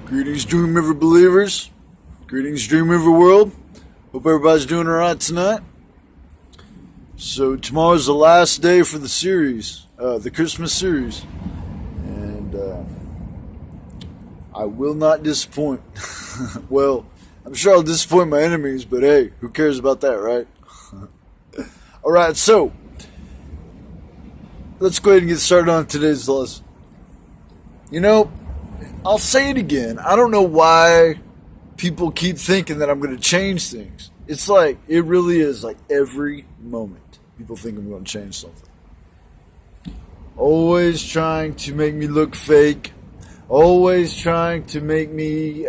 Greetings, Dreamweaver believers. Greetings, Dreamweaver world. Hope everybody's doing alright tonight. So tomorrow's the last day for the series, the Christmas series. And I will not disappoint. Well, I'm sure I'll disappoint my enemies, but hey, who cares about that, right? Alright, so let's go ahead and get started on today's lesson. You know, I'll say it again. I don't know why people keep thinking that I'm going to change things. It's like, it really is like every moment people think I'm going to change something. Always trying to make me look fake. Always trying to make me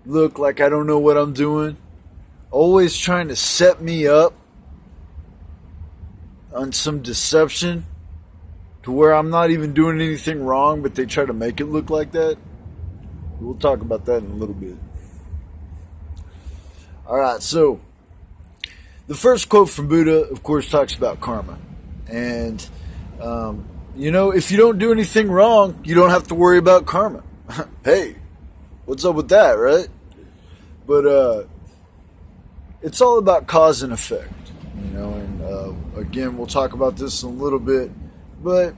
look like I don't know what I'm doing. Always trying to set me up on some deception to where I'm not even doing anything wrong, but they try to make it look like that. We'll talk about that in a little bit. Alright, so the first quote from Buddha, of course, talks about karma. And, you know, if you don't do anything wrong, you don't have to worry about karma. Hey, what's up with that, right? But it's all about cause and effect, you know, and again, we'll talk about this in a little bit. But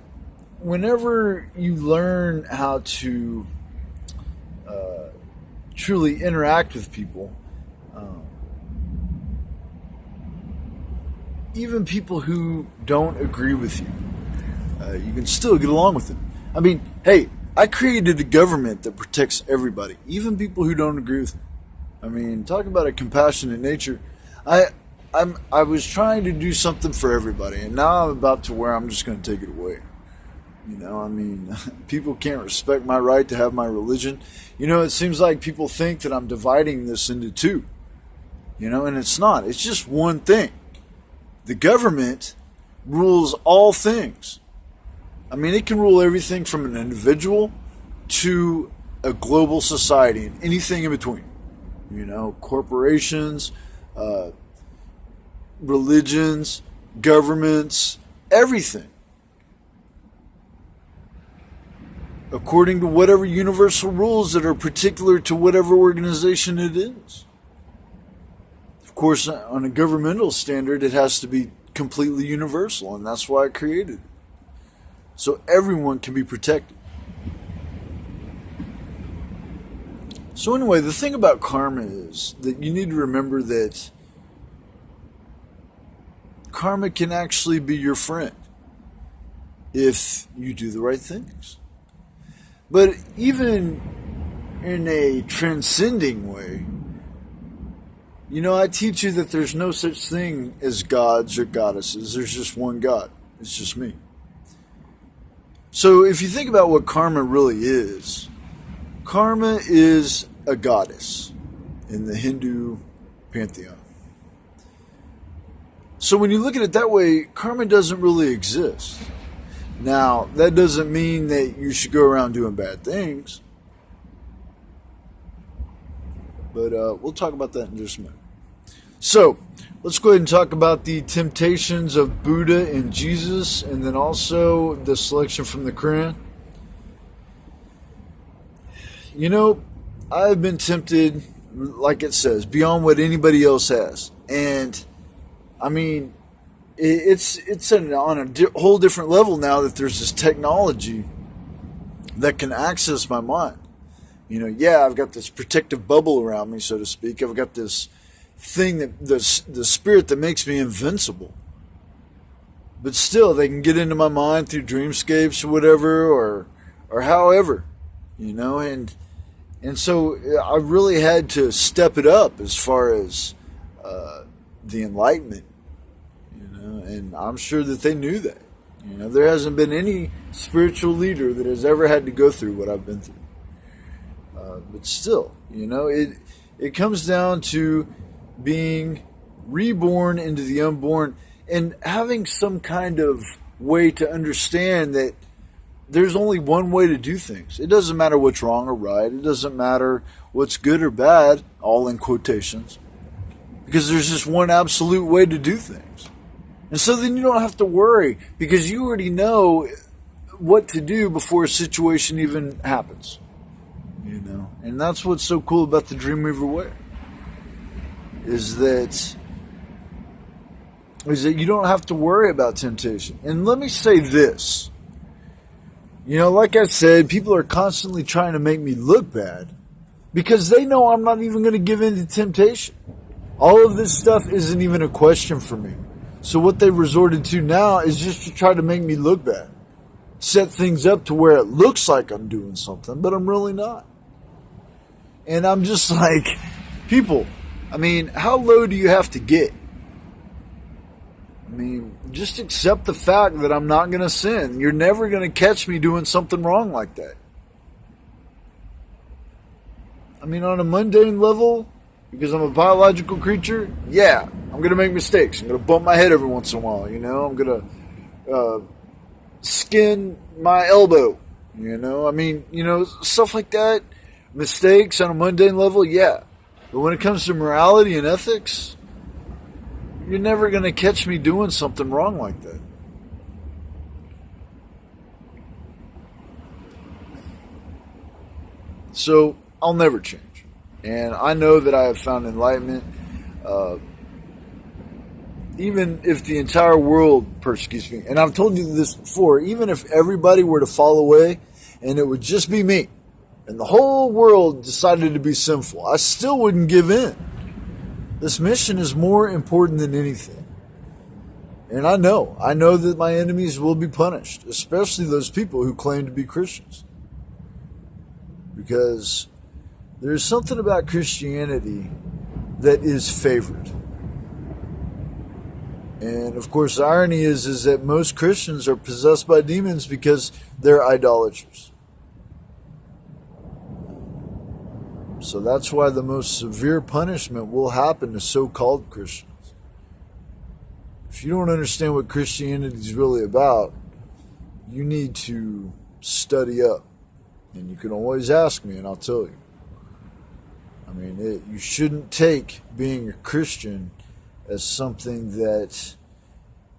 whenever you learn how to truly interact with people, even people who don't agree with you, you can still get along with them. I mean, hey, I created a government that protects everybody, even people who don't agree with me. I mean, talk about a compassionate nature. I was trying to do something for everybody, and now I'm about to where I'm just going to take it away. You know, I mean, people can't respect my right to have my religion. You know, it seems like people think that I'm dividing this into two. You know, and it's not. It's just one thing. The government rules all things. I mean, it can rule everything from an individual to a global society and anything in between. You know, corporations, religions, governments, everything. According to whatever universal rules that are particular to whatever organization it is. Of course, on a governmental standard, it has to be completely universal, and that's why I created it. So everyone can be protected. So anyway, the thing about karma is that you need to remember that karma can actually be your friend if you do the right things. But even in a transcending way, you know, I teach you that there's no such thing as gods or goddesses. There's just one God. It's just me. So if you think about what karma really is a goddess in the Hindu pantheon. So when you look at it that way, karma doesn't really exist. Now, that doesn't mean that you should go around doing bad things. But we'll talk about that in just a minute. So, let's go ahead and talk about the temptations of Buddha and Jesus, and then also the selection from the Quran. You know, I've been tempted, like it says, beyond what anybody else has. And, I mean, it's on a whole different level now that there's this technology that can access my mind. You know, yeah, I've got this protective bubble around me, so to speak. I've got this thing that the spirit that makes me invincible. But still, they can get into my mind through dreamscapes or whatever, or however, you know, and so I really had to step it up as far as the enlightenment. And I'm sure that they knew that. You know, there hasn't been any spiritual leader that has ever had to go through what I've been through. But still, you know, it comes down to being reborn into the unborn and having some kind of way to understand that there's only one way to do things. It doesn't matter what's wrong or right. It doesn't matter what's good or bad, all in quotations. Because there's just one absolute way to do things. And so then you don't have to worry because you already know what to do before a situation even happens. And that's what's so cool about the Dreamweaver way, is that you don't have to worry about temptation. And let me say this. Like I said, people are constantly trying to make me look bad because they know I'm not even going to give in to temptation. All of this stuff isn't even a question for me. So what they resorted to now is just to try to make me look bad. Set things up to where it looks like I'm doing something, but I'm really not. And I'm just like, people, how low do you have to get? Just accept the fact that I'm not going to sin. You're never going to catch me doing something wrong like that. On a mundane level, because I'm a biological creature, yeah, I'm going to make mistakes. I'm going to bump my head every once in a while, I'm going to skin my elbow, stuff like that. Mistakes on a mundane level, yeah. But when it comes to morality and ethics, you're never going to catch me doing something wrong like that. So, I'll never change. And I know that I have found enlightenment. Even if the entire world persecutes me, and I've told you this before, even if everybody were to fall away and it would just be me, and the whole world decided to be sinful, I still wouldn't give in. This mission is more important than anything. And I know that my enemies will be punished, especially those people who claim to be Christians. Because there's something about Christianity that is favored. And of course, the irony is that most Christians are possessed by demons because they're idolaters. So that's why the most severe punishment will happen to so-called Christians. If you don't understand what Christianity is really about, you need to study up. And you can always ask me and I'll tell you. You shouldn't take being a Christian as something that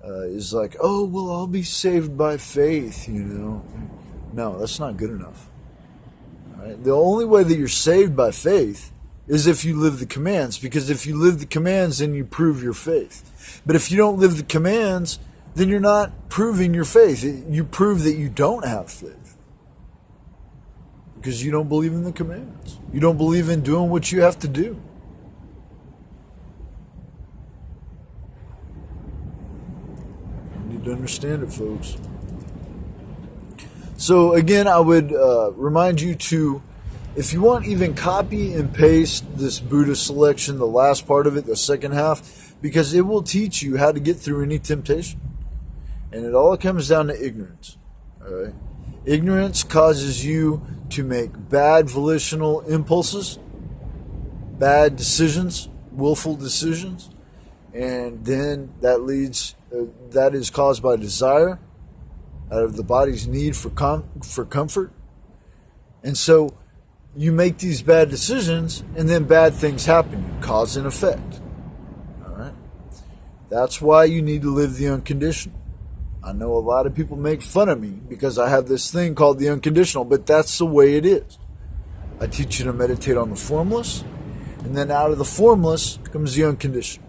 is like, oh, well, I'll be saved by faith, No, that's not good enough. All right? The only way that you're saved by faith is if you live the commands, because if you live the commands, then you prove your faith. But if you don't live the commands, then you're not proving your faith. You prove that you don't have faith. Because you don't believe in the commands. You don't believe in doing what you have to do. You need to understand it, folks. So again, I would remind you to, if you want, even copy and paste this Buddha selection, the last part of it, the second half, because it will teach you how to get through any temptation. And it all comes down to ignorance. All right? Ignorance causes you to make bad volitional impulses, bad decisions, willful decisions, and then that is caused by desire, out of the body's need for comfort. And so you make these bad decisions, and then bad things happen, cause and effect. All right? That's why you need to live the unconditional. I know a lot of people make fun of me because I have this thing called the unconditional, but that's the way it is. I teach you to meditate on the formless, and then out of the formless comes the unconditional.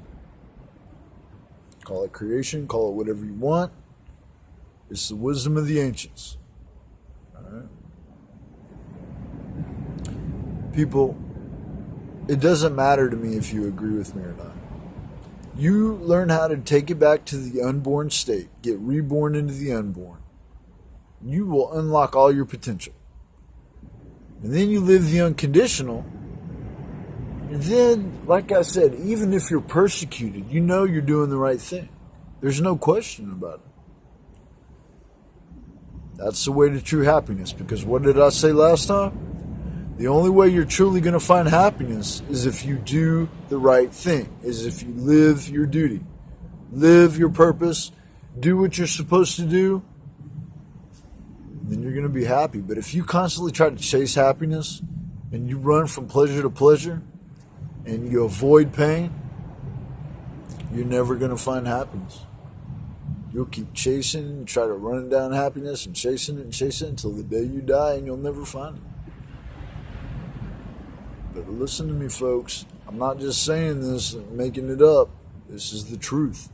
Call it creation, call it whatever you want. It's the wisdom of the ancients. All right? People, it doesn't matter to me if you agree with me or not. You learn how to take it back to the unborn state, get reborn into the unborn. You will unlock all your potential. And then you live the unconditional. And then, like I said, even if you're persecuted, you know you're doing the right thing. There's no question about it. That's the way to true happiness. Because what did I say last time? The only way you're truly going to find happiness is if you do the right thing, is if you live your duty, live your purpose, do what you're supposed to do, then you're going to be happy. But if you constantly try to chase happiness and you run from pleasure to pleasure and you avoid pain, you're never going to find happiness. You'll keep chasing and try to run down happiness and chasing it until the day you die, and you'll never find it. But listen to me, folks. I'm not just saying this and making it up. This is the truth.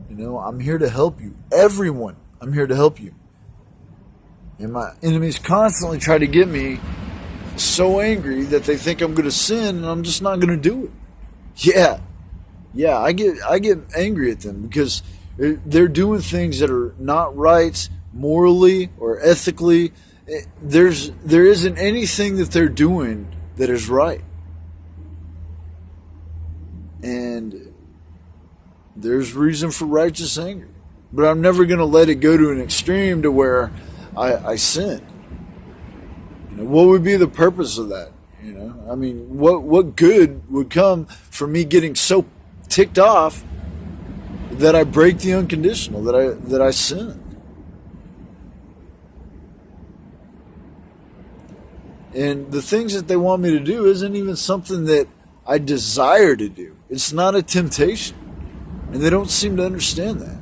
You know, I'm here to help you. Everyone, I'm here to help you. And my enemies constantly try to get me so angry that they think I'm going to sin and I'm just not going to do it. Yeah, I get angry at them because they're doing things that are not right morally or ethically. There isn't anything that they're doing that is right. And there's reason for righteous anger. But I'm never going to let it go to an extreme to where I sin. You know, what would be the purpose of that? You know, I mean, what good would come from me getting so ticked off that I break the unconditional, that I sin? And the things that they want me to do isn't even something that I desire to do. It's not a temptation. And they don't seem to understand that.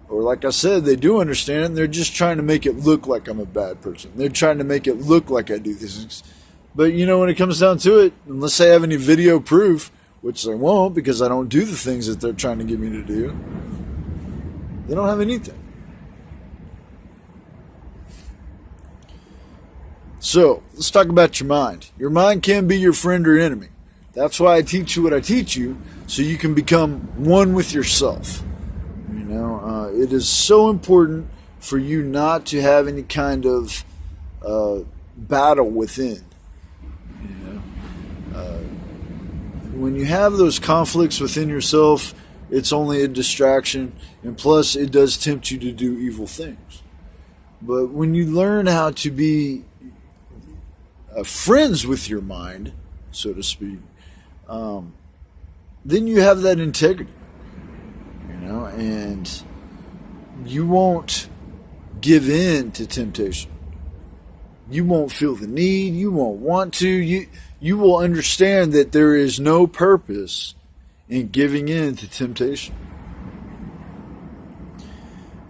Or like I said, they do understand it, and they're just trying to make it look like I'm a bad person. They're trying to make it look like I do these things. But, you know, when it comes down to it, unless they have any video proof, which they won't because I don't do the things that they're trying to get me to do, they don't have anything. So, let's talk about your mind. Your mind can be your friend or enemy. That's why I teach you what I teach you, so you can become one with yourself. You know, it is so important for you not to have any kind of battle within. You know, when you have those conflicts within yourself, it's only a distraction, and plus it does tempt you to do evil things. But when you learn how to be friends with your mind, so to speak, then you have that integrity, you know, and you won't give in to temptation. You won't feel the need. You won't want to. You will understand that there is no purpose in giving in to temptation.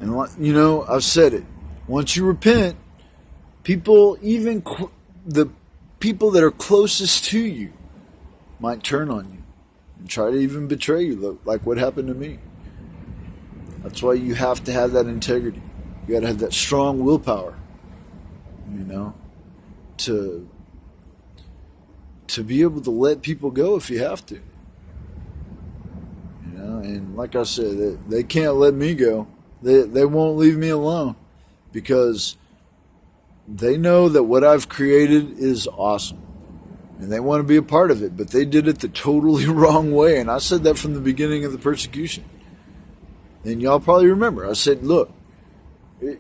And, you know, I've said it. Once you repent, people, even the people that are closest to you, might turn on you and try to even betray you, like what happened to me. That's why you have to have that integrity. You got to have that strong willpower, you know, to be able to let people go if you have to. You know, and like I said, they can't let me go. They won't leave me alone because they know that what I've created is awesome. And they want to be a part of it, but they did it the totally wrong way. And I said that from the beginning of the persecution. And y'all probably remember. I said, look,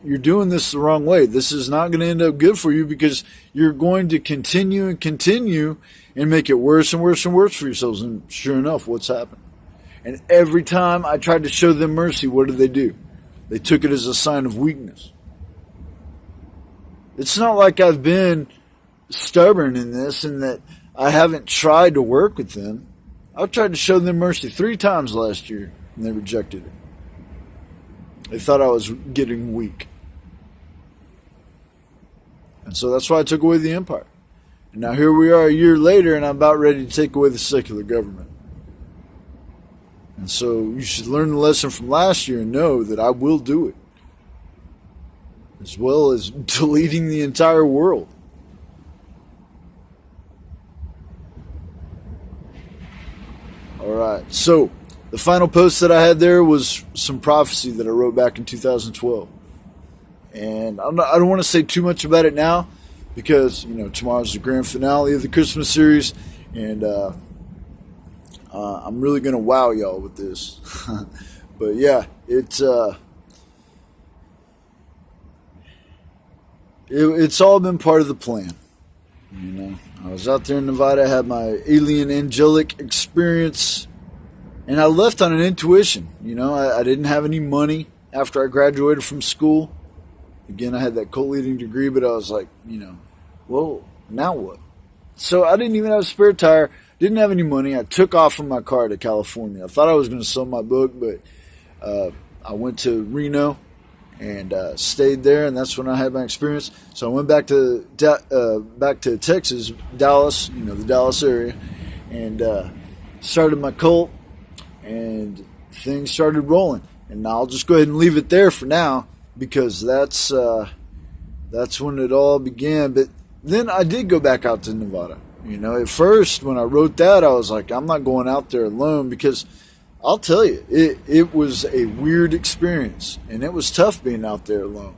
you're doing this the wrong way. This is not going to end up good for you because you're going to continue and make it worse and worse and worse for yourselves. And sure enough, what's happened? And every time I tried to show them mercy, what did they do? They took it as a sign of weakness. It's not like I've been stubborn in this and that I haven't tried to work with them. I've tried to show them mercy 3 times last year and they rejected it. They thought I was getting weak. And so that's why I took away the empire. And now here we are a year later and I'm about ready to take away the secular government. And so you should learn the lesson from last year and know that I will do it. As well as deleting the entire world. Alright, so the final post that I had there was some prophecy that I wrote back in 2012. And I don't want to say too much about it now because, you know, tomorrow's the grand finale of the Christmas series. And I'm really going to wow y'all with this. But yeah, it's all been part of the plan. You know, I was out there in Nevada, I had my alien angelic experience, and I left on an intuition. You know, I didn't have any money after I graduated from school. Again, I had that cult leading degree, but I was like, you know, well, now what? So I didn't even have a spare tire, didn't have any money. I took off from my car to California. I thought I was going to sell my book, but I went to Reno, and stayed there, and that's when I had my experience. So I went back to Texas, Dallas, the Dallas area, and started my cult, and things started rolling. And I'll just go ahead and leave it there for now, because that's when it all began. But then I did go back out to Nevada. At first when I wrote that, I was like, I'm not going out there alone, because I'll tell you, it was a weird experience, and it was tough being out there alone.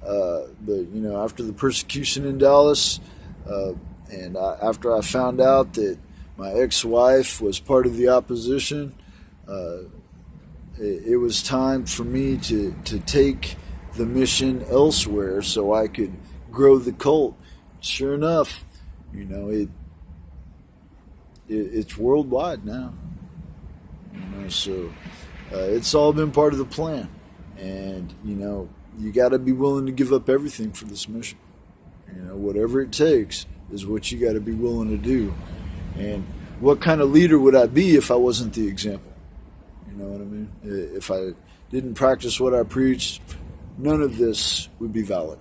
But after the persecution in Dallas, and after I found out that my ex-wife was part of the opposition, it was time for me to take the mission elsewhere so I could grow the cult. Sure enough, it's worldwide now. So it's all been part of the plan. And, you got to be willing to give up everything for this mission. Whatever it takes is what you got to be willing to do. And what kind of leader would I be if I wasn't the example? You know what I mean? If I didn't practice what I preached, none of this would be valid.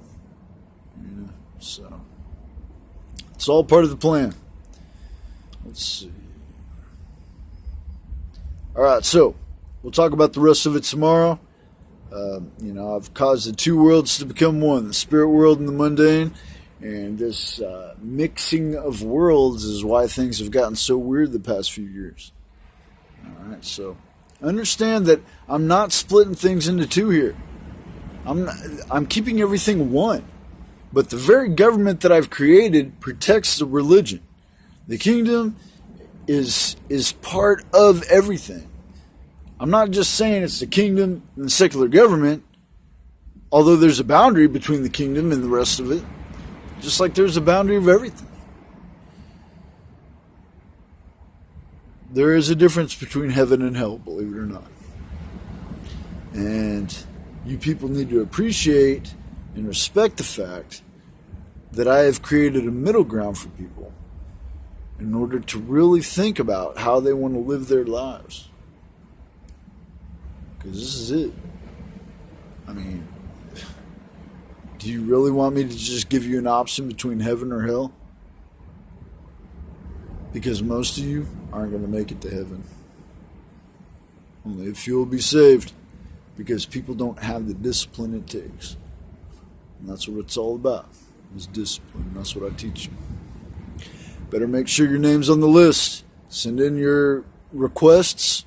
So it's all part of the plan. Let's see. All right, so we'll talk about the rest of it tomorrow. I've caused the two worlds to become one, the spirit world and the mundane. And this mixing of worlds is why things have gotten so weird the past few years. All right, so understand that I'm not splitting things into two here. I'm keeping everything one. But the very government that I've created protects the religion. The kingdom is part of everything. I'm not just saying it's the kingdom and the secular government, although there's a boundary between the kingdom and the rest of it, just like there's a boundary of everything. There is a difference between heaven and hell, believe it or not. And you people need to appreciate and respect the fact that I have created a middle ground for people in order to really think about how they want to live their lives. Because this is it. I mean, do you really want me to just give you an option between heaven or hell? Because most of you aren't going to make it to heaven. Only a few will be saved, because people don't have the discipline it takes. And that's what it's all about, is discipline. That's what I teach you. Better make sure your name's on the list. Send in your requests.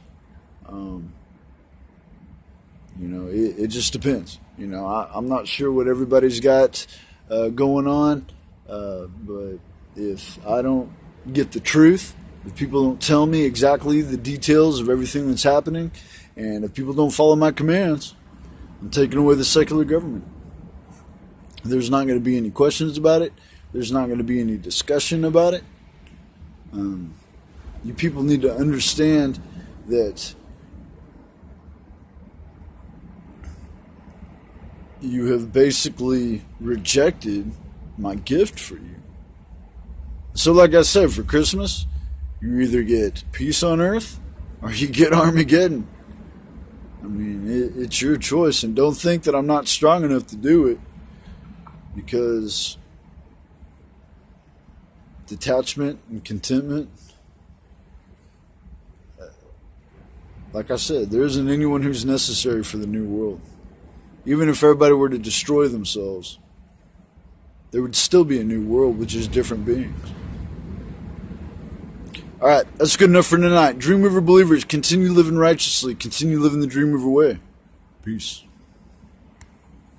It just depends. I'm not sure what everybody's got going on, but if I don't get the truth, if people don't tell me exactly the details of everything that's happening, and if people don't follow my commands, I'm taking away the secular government. There's not going to be any questions about it. There's not going to be any discussion about it. You people need to understand that you have basically rejected my gift for you. So like I said, for Christmas, you either get peace on earth or you get Armageddon. I mean, it's your choice. And don't think that I'm not strong enough to do it, because detachment and contentment, like I said, there isn't anyone who's necessary for the new world. Even if everybody were to destroy themselves, there would still be a new world with just different beings. Alright, that's good enough for tonight. Dreamweaver believers, continue living righteously. Continue living the Dreamweaver way. Peace.